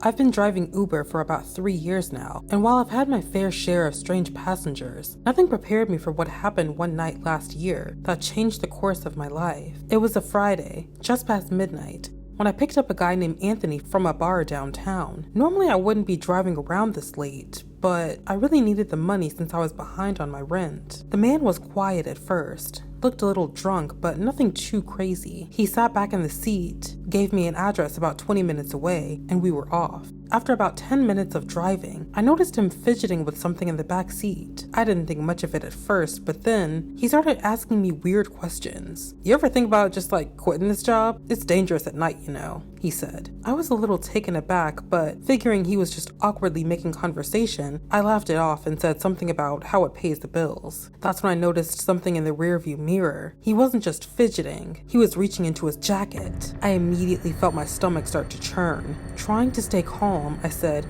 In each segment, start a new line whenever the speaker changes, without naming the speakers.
I've been driving Uber for about 3 years now, and while I've had my fair share of strange passengers, nothing prepared me for what happened one night last year that changed the course of my life. It was a Friday, just past midnight, when I picked up a guy named Anthony from a bar downtown. Normally I wouldn't be driving around this late, but I really needed the money since I was behind on my rent. The man was quiet at first, looked a little drunk, but nothing too crazy. He sat back in the seat, gave me an address about 20 minutes away, and we were off. After about 10 minutes of driving, I noticed him fidgeting with something in the back seat. I didn't think much of it at first, but then he started asking me weird questions. "You ever think about just quitting this job? It's dangerous at night, you know," he said. I was a little taken aback, but figuring he was just awkwardly making conversation, I laughed it off and said something about how it pays the bills. That's when I noticed something in the rearview mirror. He wasn't just fidgeting, he was reaching into his jacket. I immediately felt my stomach start to churn. Trying to stay calm, I said,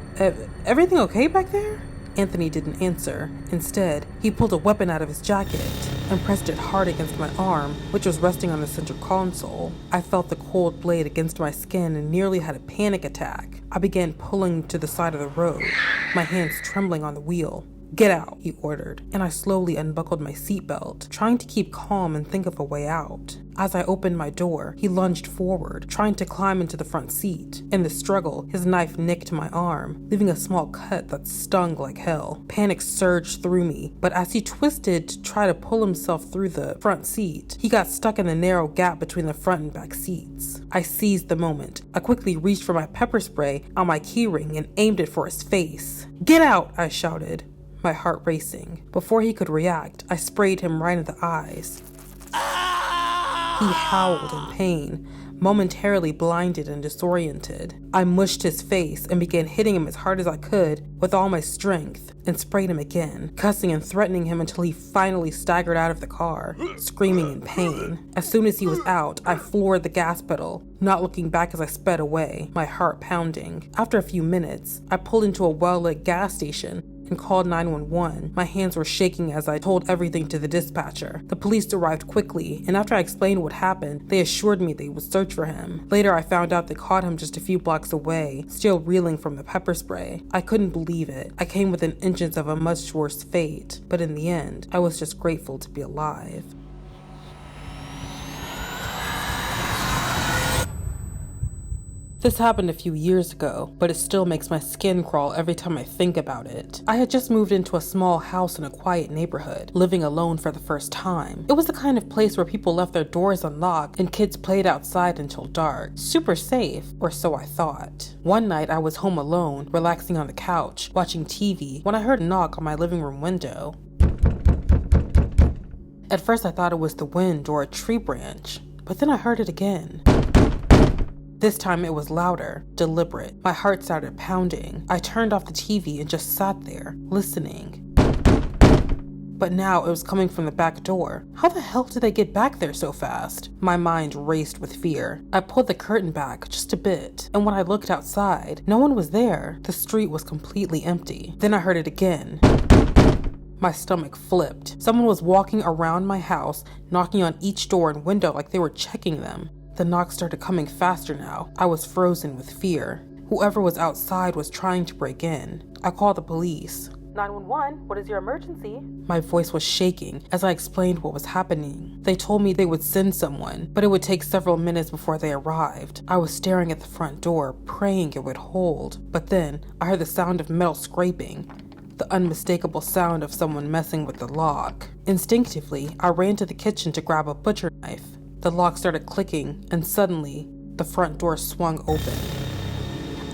"Everything okay back there?" Anthony didn't answer. Instead, he pulled a weapon out of his jacket and pressed it hard against my arm, which was resting on the center console. I felt the cold blade against my skin and nearly had a panic attack. I began pulling to the side of the road, my hands trembling on the wheel. "Get out," he ordered, and I slowly unbuckled my seatbelt, trying to keep calm and think of a way out. As I opened my door, he lunged forward, trying to climb into the front seat. In the struggle, his knife nicked my arm, leaving a small cut that stung like hell. Panic surged through me, but as he twisted to try to pull himself through the front seat, he got stuck in the narrow gap between the front and back seats. I seized the moment. I quickly reached for my pepper spray on my keyring and aimed it for his face. "Get out!" I shouted, my heart racing. Before he could react, I sprayed him right in the eyes. He howled in pain, momentarily blinded and disoriented. I mushed his face and began hitting him as hard as I could with all my strength and sprayed him again, cussing and threatening him until he finally staggered out of the car, screaming in pain. As soon as he was out, I floored the gas pedal, not looking back as I sped away, my heart pounding. After a few minutes, I pulled into a well-lit gas station and called 911. My hands were shaking as I told everything to the dispatcher. The police arrived quickly, and after I explained what happened, they assured me they would search for him. Later, I found out they caught him just a few blocks away, still reeling from the pepper spray. I couldn't believe it. I came within inches of a much worse fate, but in the end, I was just grateful to be alive. This happened a few years ago, but it still makes my skin crawl every time I think about it. I had just moved into a small house in a quiet neighborhood, living alone for the first time. It was the kind of place where people left their doors unlocked and kids played outside until dark. Super safe, or so I thought. One night I was home alone, relaxing on the couch, watching TV, when I heard a knock on my living room window. At first I thought it was the wind or a tree branch, but then I heard it again. This time it was louder, deliberate. My heart started pounding. I turned off the TV and just sat there, listening. But now it was coming from the back door. How the hell did they get back there so fast? My mind raced with fear. I pulled the curtain back just a bit, and when I looked outside, no one was there. The street was completely empty. Then I heard it again. My stomach flipped. Someone was walking around my house, knocking on each door and window like they were checking them. The knocks started coming faster now. I was frozen with fear. Whoever was outside was trying to break in. I called the police. 911, what is your emergency? My voice was shaking as I explained what was happening. They told me they would send someone, but it would take several minutes before they arrived. I was staring at the front door, praying it would hold. But then I heard the sound of metal scraping, the unmistakable sound of someone messing with the lock. Instinctively, I ran to the kitchen to grab a butcher knife. The lock started clicking, and suddenly, the front door swung open.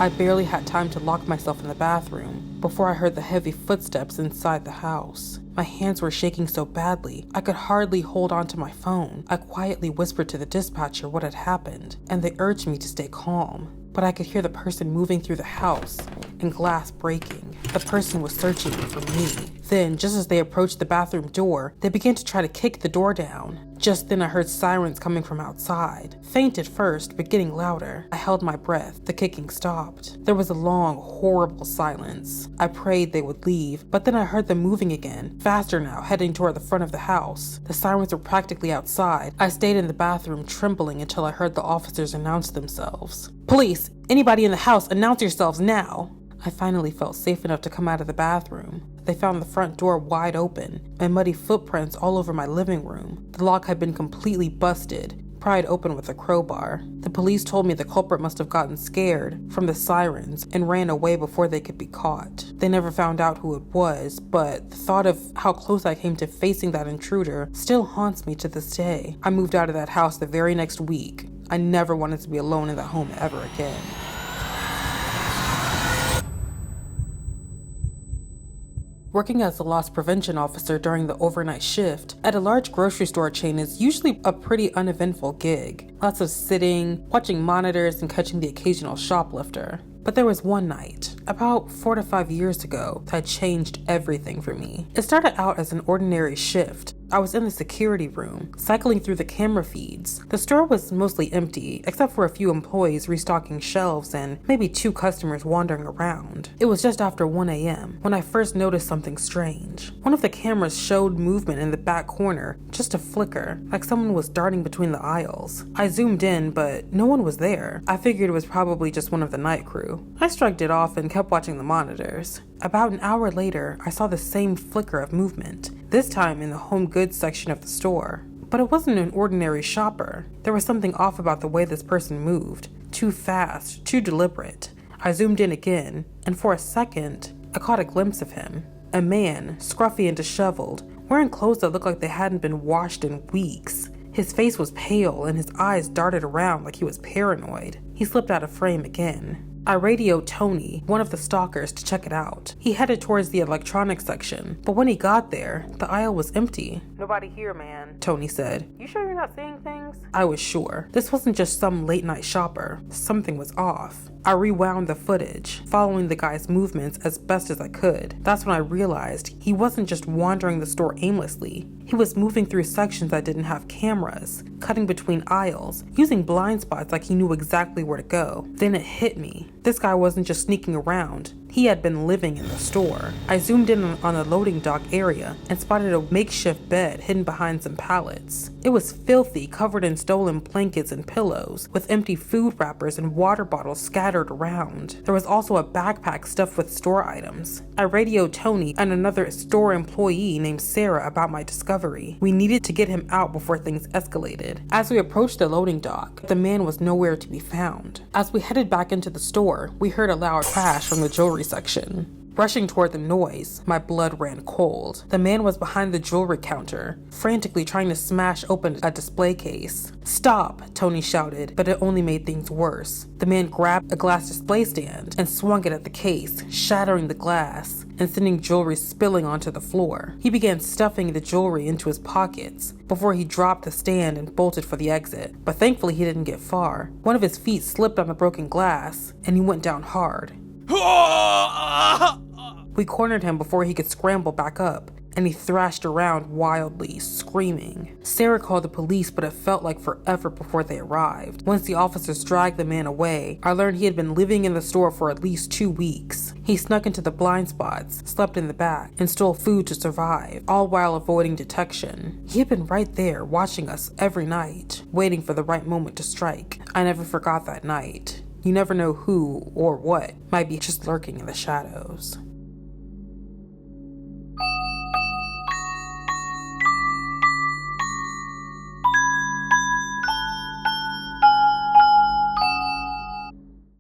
I barely had time to lock myself in the bathroom before I heard the heavy footsteps inside the house. My hands were shaking so badly, I could hardly hold onto my phone. I quietly whispered to the dispatcher what had happened, and they urged me to stay calm. But I could hear the person moving through the house and glass breaking. The person was searching for me. Then, just as they approached the bathroom door, they began to try to kick the door down. Just then I heard sirens coming from outside. Faint at first, but getting louder. I held my breath. The kicking stopped. There was a long, horrible silence. I prayed they would leave, but then I heard them moving again, faster now, heading toward the front of the house. The sirens were practically outside. I stayed in the bathroom, trembling until I heard the officers announce themselves. "Police, Anybody in the house, announce yourselves now. I finally felt safe enough to come out of the bathroom. They found the front door wide open and muddy footprints all over my living room. The lock had been completely busted, pried open with a crowbar. The police told me the culprit must have gotten scared from the sirens and ran away before they could be caught. They never found out who it was, but the thought of how close I came to facing that intruder still haunts me to this day. I moved out of that house the very next week. I never wanted to be alone in that home ever again. Working as a loss prevention officer during the overnight shift at a large grocery store chain is usually a pretty uneventful gig. Lots of sitting, watching monitors, and catching the occasional shoplifter. But there was one night, about 4 to 5 years ago, that changed everything for me. It started out as an ordinary shift. I was in the security room, cycling through the camera feeds. The store was mostly empty, except for a few employees restocking shelves and maybe 2 customers wandering around. It was just after 1 a.m. when I first noticed something strange. One of the cameras showed movement in the back corner, just a flicker, like someone was darting between the aisles. I zoomed in, but no one was there. I figured it was probably just one of the night crew. I shrugged it off and kept watching the monitors. About an hour later, I saw the same flicker of movement, this time in the home goods section of the store. But it wasn't an ordinary shopper. There was something off about the way this person moved. Too fast, too deliberate. I zoomed in again, and for a second, I caught a glimpse of him. A man, scruffy and disheveled, wearing clothes that looked like they hadn't been washed in weeks. His face was pale and his eyes darted around like he was paranoid. He slipped out of frame again. I radioed Tony, one of the stalkers, to check it out. He headed towards the electronics section, but when he got there, the aisle was empty. "Nobody here, man," Tony said. "You sure you're not seeing things?" I was sure. This wasn't just some late night shopper. Something was off. I rewound the footage, following the guy's movements as best as I could. That's when I realized he wasn't just wandering the store aimlessly. He was moving through sections that didn't have cameras, cutting between aisles, using blind spots like he knew exactly where to go. Then it hit me. This guy wasn't just sneaking around. He had been living in the store. I zoomed in on the loading dock area and spotted a makeshift bed hidden behind some pallets. It was filthy, covered in stolen blankets and pillows, with empty food wrappers and water bottles scattered around. There was also a backpack stuffed with store items. I radioed Tony and another store employee named Sarah about my discovery. We needed to get him out before things escalated. As we approached the loading dock, the man was nowhere to be found. As we headed back into the store, we heard a loud crash from the jewelry section. Rushing toward the noise, my blood ran cold. The man was behind the jewelry counter, frantically trying to smash open a display case. "Stop!" Tony shouted, but it only made things worse. The man grabbed a glass display stand and swung it at the case, shattering the glass and sending jewelry spilling onto the floor. He began stuffing the jewelry into his pockets before he dropped the stand and bolted for the exit. But thankfully he didn't get far. One of his feet slipped on the broken glass and he went down hard. We cornered him before he could scramble back up, and he thrashed around wildly, screaming. Sarah called the police, but it felt like forever before they arrived. Once the officers dragged the man away, I learned he had been living in the store for at least 2 weeks. He snuck into the blind spots, slept in the back, and stole food to survive, all while avoiding detection. He had been right there, watching us every night, waiting for the right moment to strike. I never forgot that night. You never know who or what might be just lurking in the shadows.